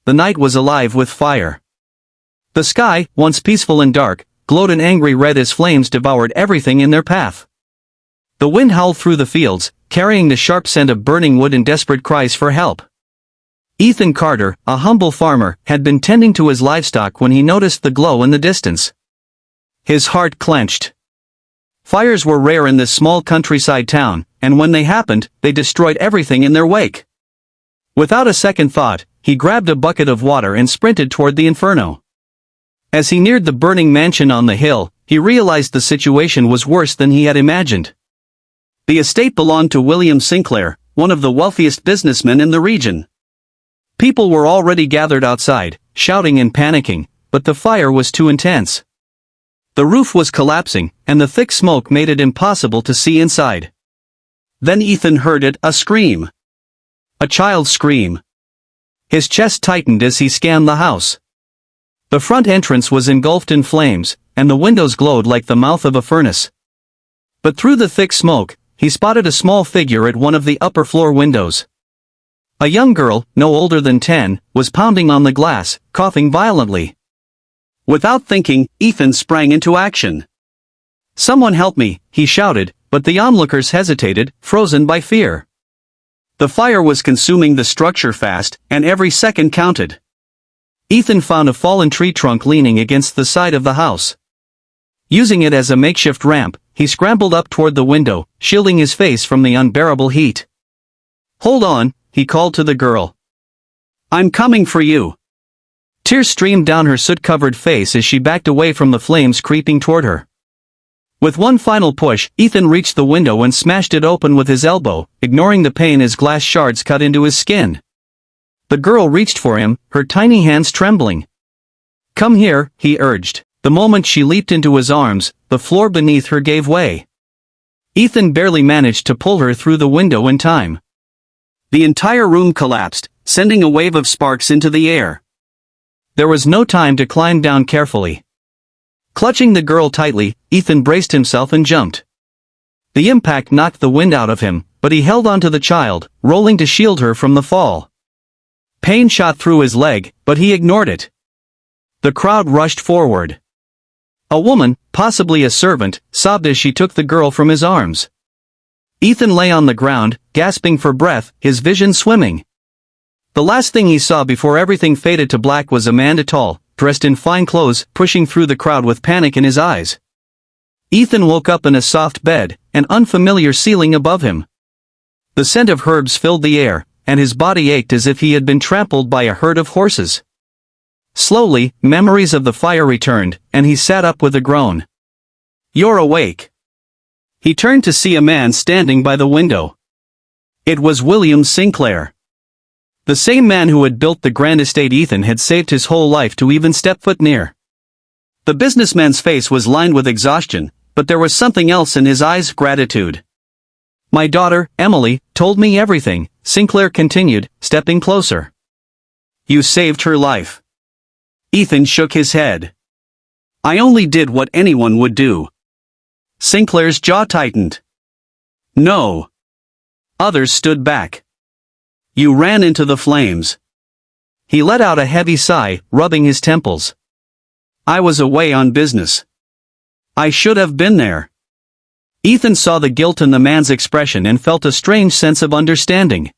the night was alive with fire. The sky, once peaceful and dark, glowed an angry red as flames devoured everything in their path. The wind howled through the fields, carrying the sharp scent of burning wood and desperate cries for help. Ethan Carter, a humble farmer, had been tending to his livestock when he noticed the glow in the distance. His heart clenched. Fires were rare in this small countryside town, and when they happened, they destroyed everything in their wake. Without a second thought, he grabbed a bucket of water and sprinted toward the inferno. As he neared the burning mansion on the hill, he realized the situation was worse than he had imagined. The estate belonged to William Sinclair, one of the wealthiest businessmen in the region. People were already gathered outside, shouting and panicking, but the fire was too intense. The roof was collapsing, and the thick smoke made it impossible to see inside. Then Ethan heard it, a scream. A child's scream. His chest tightened as he scanned the house. The front entrance was engulfed in flames, and the windows glowed like the mouth of a furnace. But through the thick smoke, he spotted a small figure at one of the upper floor windows. A young girl, no older than 10, was pounding on the glass, coughing violently. Without thinking, Ethan sprang into action. "Someone help me," he shouted, but the onlookers hesitated, frozen by fear. The fire was consuming the structure fast, and every second counted. Ethan found a fallen tree trunk leaning against the side of the house. Using it as a makeshift ramp, he scrambled up toward the window, shielding his face from the unbearable heat. "Hold on," he called to the girl. "I'm coming for you." Tears streamed down her soot-covered face as she backed away from the flames creeping toward her. With one final push, Ethan reached the window and smashed it open with his elbow, ignoring the pain as glass shards cut into his skin. The girl reached for him, her tiny hands trembling. "Come here," he urged. The moment she leaped into his arms, the floor beneath her gave way. Ethan barely managed to pull her through the window in time. The entire room collapsed, sending a wave of sparks into the air. There was no time to climb down carefully. Clutching the girl tightly, Ethan braced himself and jumped. The impact knocked the wind out of him, but he held onto the child, rolling to shield her from the fall. Pain shot through his leg, but he ignored it. The crowd rushed forward. A woman, possibly a servant, sobbed as she took the girl from his arms. Ethan lay on the ground, gasping for breath, his vision swimming. The last thing he saw before everything faded to black was a man tall, dressed in fine clothes, pushing through the crowd with panic in his eyes. Ethan woke up in a soft bed, an unfamiliar ceiling above him. The scent of herbs filled the air, and his body ached as if he had been trampled by a herd of horses. Slowly, memories of the fire returned, and he sat up with a groan. "You're awake." He turned to see a man standing by the window. It was William Sinclair. The same man who had built the grand estate Ethan had saved his whole life to even step foot near. The businessman's face was lined with exhaustion, but there was something else in his eyes: gratitude. "My daughter, Emily, told me everything," Sinclair continued, stepping closer. "You saved her life." Ethan shook his head. "I only did what anyone would do." Sinclair's jaw tightened. "No." Others stood back. "You ran into the flames." He let out a heavy sigh, rubbing his temples. "I was away on business. I should have been there." Ethan saw the guilt in the man's expression and felt a strange sense of understanding.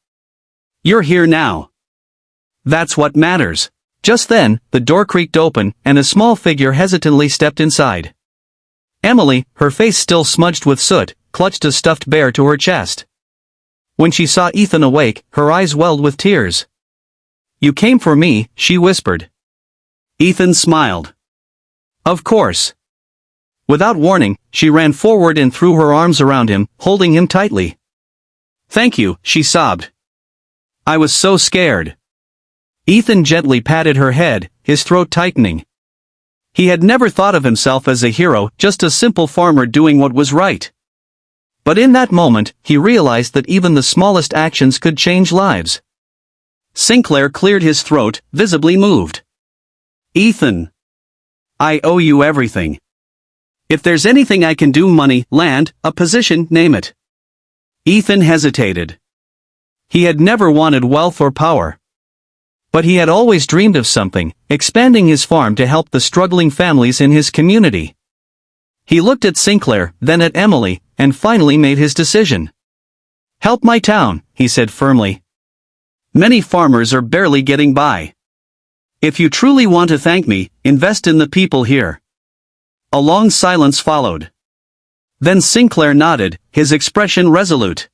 "You're here now. That's what matters." Just then, the door creaked open, and a small figure hesitantly stepped inside. Emily, her face still smudged with soot, clutched a stuffed bear to her chest. When she saw Ethan awake, her eyes welled with tears. "You came for me," she whispered. Ethan smiled. "Of course." Without warning, she ran forward and threw her arms around him, holding him tightly. "Thank you," she sobbed. "I was so scared." Ethan gently patted her head, his throat tightening. He had never thought of himself as a hero, just a simple farmer doing what was right. But in that moment, he realized that even the smallest actions could change lives. Sinclair cleared his throat, visibly moved. "Ethan. I owe you everything. If there's anything I can do, money, land, a position, name it." Ethan hesitated. He had never wanted wealth or power. But he had always dreamed of something, expanding his farm to help the struggling families in his community. He looked at Sinclair, then at Emily, and finally made his decision. "Help my town," he said firmly. "Many farmers are barely getting by. If you truly want to thank me, invest in the people here." A long silence followed. Then Sinclair nodded, his expression resolute.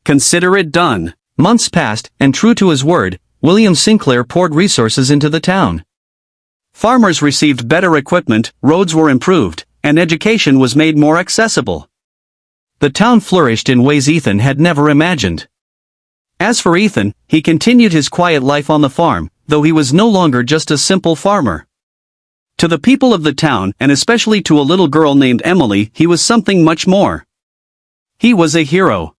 "Consider it done." Months passed, and true to his word, William Sinclair poured resources into the town. Farmers received better equipment, roads were improved, and education was made more accessible. The town flourished in ways Ethan had never imagined. As for Ethan, he continued his quiet life on the farm, though he was no longer just a simple farmer. To the people of the town, and especially to a little girl named Emily, he was something much more. He was a hero.